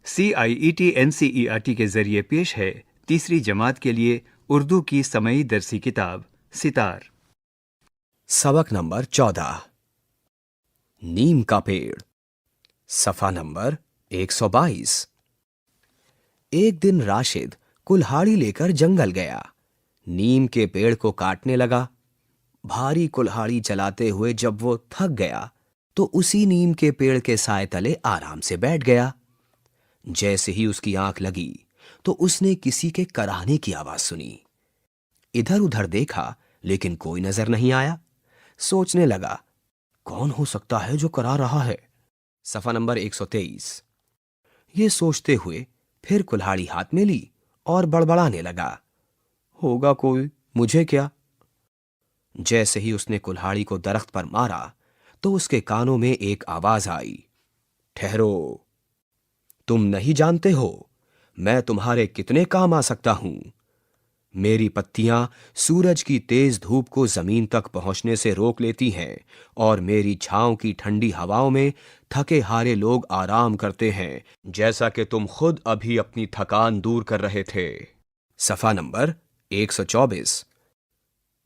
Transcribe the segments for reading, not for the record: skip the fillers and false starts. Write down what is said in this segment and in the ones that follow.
CIET NCERT के जरिए पेश है तीसरी जमात के लिए उर्दू की समई दरसी किताब सितार। सबक नंबर 14 नीम का पेड़। सफ़ा नंबर 122। एक दिन राशिद कुल्हाड़ी लेकर जंगल गया। नीम के पेड़ को काटने लगा। भारी कुल्हाड़ी चलाते हुए जब वो थक गया तो उसी नीम के पेड़ के साए तले आराम से बैठ गया। जैसे ही उसकी आंख लगी तो उसने किसी के कराहने की आवाज सुनी। इधर उधर देखा लेकिन कोई नजर नहीं आया। सोचने लगा, कौन हो सकता है जो करा रहा है। सफ़ा नंबर 123। ये सोचते हुए फिर कुल्हाड़ी हाथ में ली और बड़बड़ाने लगा, होगा कोई, मुझे क्या। जैसे ही उसने कुल्हाड़ी को दरख्त पर मारा तो उसके कानों में एक आवाज आई, ठहरो, तुम नहीं जानते हो मैं तुम्हारे कितने काम आ सकता हूं। मेरी पत्तियां सूरज की तेज धूप को जमीन तक पहुंचने से रोक लेती हैं और मेरी छांव की ठंडी हवाओं में थके हारे लोग आराम करते हैं, जैसा कि तुम खुद अभी अपनी थकान दूर कर रहे थे। सफ़ा नंबर 124।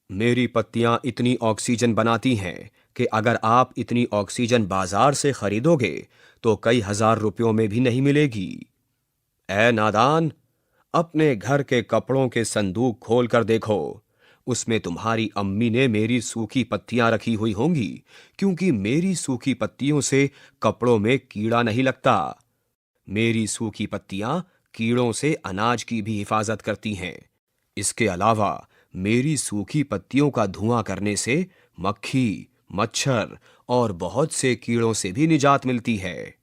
मेरी पत्तियां इतनी ऑक्सीजन बनाती हैं कि अगर आप इतनी ऑक्सीजन बाजार से खरीदोगे तो कई हजार रुपयों में भी नहीं मिलेगी। ऐ नादान, अपने घर के कपड़ों के संदूक खोल कर देखो, उसमें तुम्हारी अम्मी ने मेरी सूखी पत्तियां रखी हुई होंगी, क्योंकि मेरी सूखी पत्तियों से कपड़ों में कीड़ा नहीं लगता। मेरी सूखी पत्तियां कीड़ों से अनाज की भी हिफाजत करती हैं। इसके अलावा मेरी सूखी पत्तियों का धुआं करने से मक्खी, मच्छर और बहुत से कीड़ों से भी निजात मिलती है।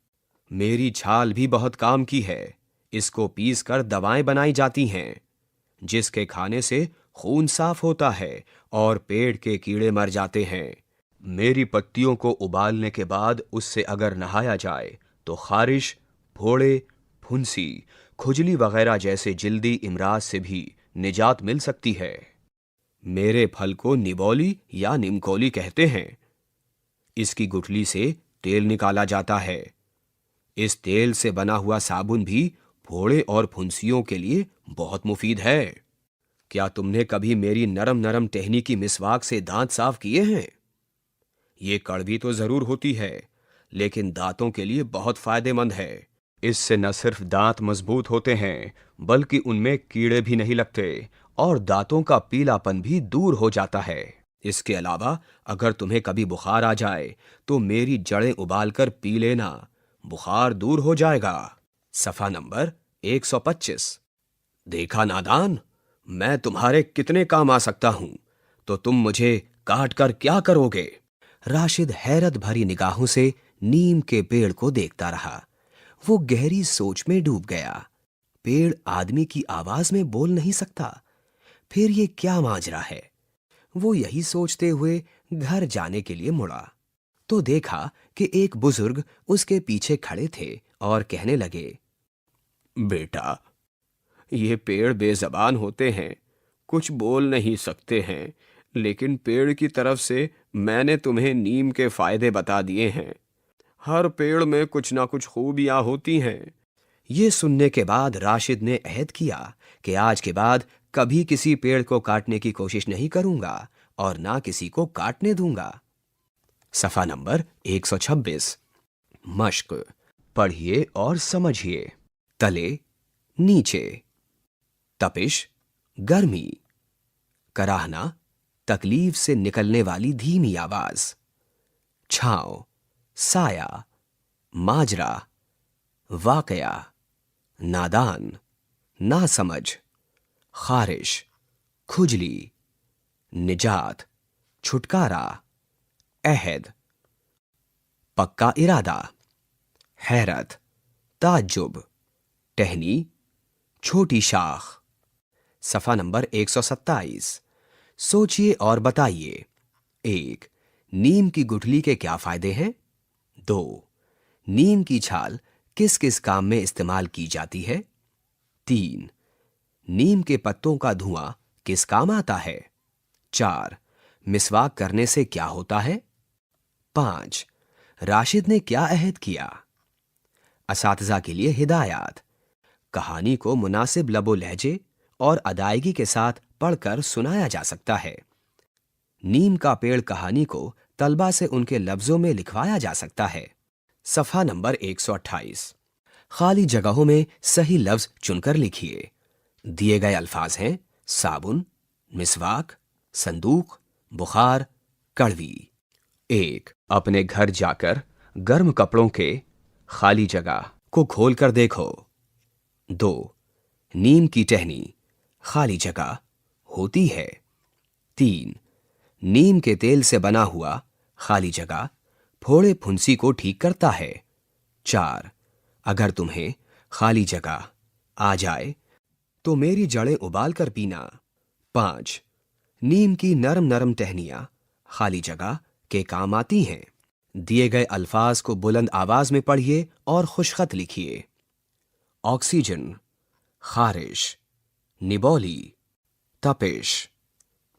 मेरी छाल भी बहुत काम की है। इसको पीस कर दवाएं बनाई जाती हैं, जिसके खाने से खून साफ होता है और पेड़ के कीड़े मर जाते हैं। मेरी पत्तियों को उबालने के बाद उससे अगर नहाया जाए तो खारिश, फोड़े, फुंसी, खुजली वगैरह जैसे जिल्दी इमराज से भी निजात मिल सकती है। मेरे फल को निबोली या निमकोली कहते हैं। इसकी गुठली से तेल निकाला जाता है। इस तेल से बना हुआ साबुन भी फोड़े और फुंसियों के लिए बहुत मुफीद है। क्या तुमने कभी मेरी नरम नरम टहनी की मिसवाक से दांत साफ किए हैं? ये कड़वी तो जरूर होती है, लेकिन दांतों के लिए बहुत फायदेमंद है। इससे न सिर्फ दांत मजबूत होते हैं, बल्कि उनमें कीड़े भी नहीं लगते और दांतों का पीलापन भी दूर हो जाता है। इसके अलावा अगर तुम्हें कभी बुखार आ जाए तो मेरी जड़ें उबालकर पी लेना, बुखार दूर हो जाएगा। सफ़ा नंबर 125। देखा नादान, मैं तुम्हारे कितने काम आ सकता हूं, तो तुम मुझे काट कर क्या करोगे। राशिद हैरत भरी निगाहों से नीम के पेड़ को देखता रहा। वो गहरी सोच में डूब गया। पेड़ आदमी की आवाज में बोल नहीं सकता, फिर ये क्या माजरा है। वो यही सोचते हुए घर जाने के लिए मुड़ा तो देखा कि एक बुजुर्ग उसके पीछे खड़े थे और कहने लगे, बेटा, ये पेड़ बेजबान होते हैं, कुछ बोल नहीं सकते हैं, लेकिन पेड़ की तरफ से मैंने तुम्हें नीम के फायदे बता दिए हैं। हर पेड़ में कुछ ना कुछ खूबियां होती हैं। ये सुनने के बाद राशिद ने अहद किया कि आज के बाद कभी किसी पेड़ को काटने की कोशिश नहीं करूंगा और ना किसी को काटने दूंगा। सफ़ा नंबर 126। मश्क। पढ़िए और समझिए। तले, नीचे। तपिश, गर्मी। कराहना, तकलीफ से निकलने वाली धीमी आवाज। छांव, साया। माजरा, वाकया। नादान, नासमझ। खारिश, खुजली। निजात, छुटकारा। अहद, पक्का इरादा। हैरत, ताज्जुब। टहनी, छोटी शाख। सफ़ा नंबर 127। सोचिए और बताइए। 1. नीम की गुठली के क्या फायदे हैं? 2. नीम की छाल किस किस काम में इस्तेमाल की जाती है? 3. नीम के पत्तों का धुआं किस काम आता है? 4. मिसवाक करने से क्या होता है? 5. राशिद ने क्या अहद किया? असातिज़ा के लिए हिदायत। कहानी को मुनासिब लबो लहजे और अदायगी के साथ पढ़कर सुनाया जा सकता है। नीम का पेड़ कहानी को तलबा से उनके लफ्जों में लिखवाया जा सकता है। सफ़ा नंबर 128। खाली जगहों में सही लफ्ज चुनकर लिखिए। दिए गए अल्फाज हैं साबुन, मिसवाक, संदूक, बुखार, कड़वी। 1. अपने घर जाकर गर्म कपड़ों के खाली जगह को खोलकर देखो। 2. नीम की टहनी खाली जगह होती है। 3. नीम के तेल से बना हुआ खाली जगह फोड़े फुंसी को ठीक करता है। 4. अगर तुम्हें खाली जगह आ जाए तो मेरी जड़ें उबाल कर पीना। 5. नीम की नरम नरम टहनियाँ खाली जगह के काम आती हैं। दिए गए अल्फाज को बुलंद आवाज में पढ़िए और खुशखत लिखिए। ऑक्सीजन, खारिश, निबोली, तपिश,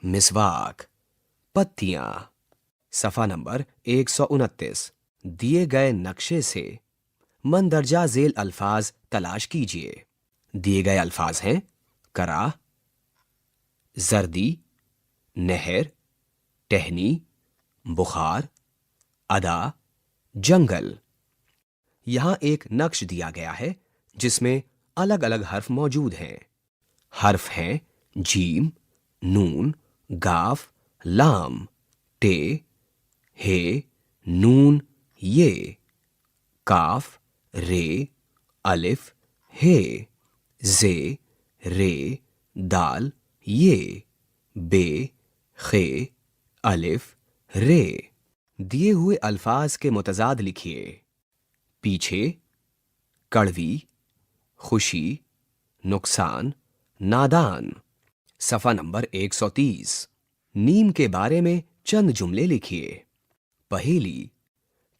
मिसवाक, पत्तियां। सफ़ा नंबर 129। दिए गए नक्शे से मंदरजा झेल अल्फाज तलाश कीजिए। दिए गए अल्फाज हैं करा, जर्दी, नहर, टहनी, बुखार, अदा, जंगल। यहां एक नक्श दिया गया है जिसमें अलग अलग हर्फ मौजूद हैं। हर्फ हैं जीम, नून, गाफ, लाम, टे, हे, नून, ये, काफ, रे, अलिफ, हे, जे, रे, दाल, ये, बे, खे, अलिफ, रे। दिए हुए अल्फाज के मुतजाद लिखिए। पीछे, कड़वी, खुशी, नुकसान, नादान। सफ़ा नंबर 130। नीम के बारे में चंद जुमले लिखिए। पहेली,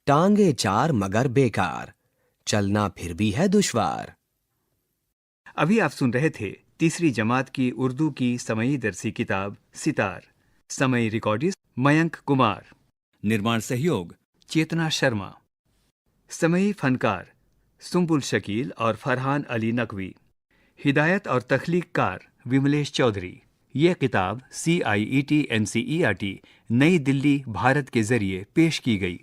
टांगे चार मगर बेकार, चलना फिर भी है दुश्वार। अभी आप सुन रहे थे तीसरी जमात की उर्दू की समई दरसी किताब सितार। समई रिकॉर्डिस्ट मयंक कुमार। निर्माण सहयोग चेतना शर्मा। समई फनकार सुंबुल शकील और फरहान अली नकवी। हिदायत और तख्लीक कार विमलेश चौधरी। यह किताब CIET NCERT नई दिल्ली भारत के जरिए पेश की गई।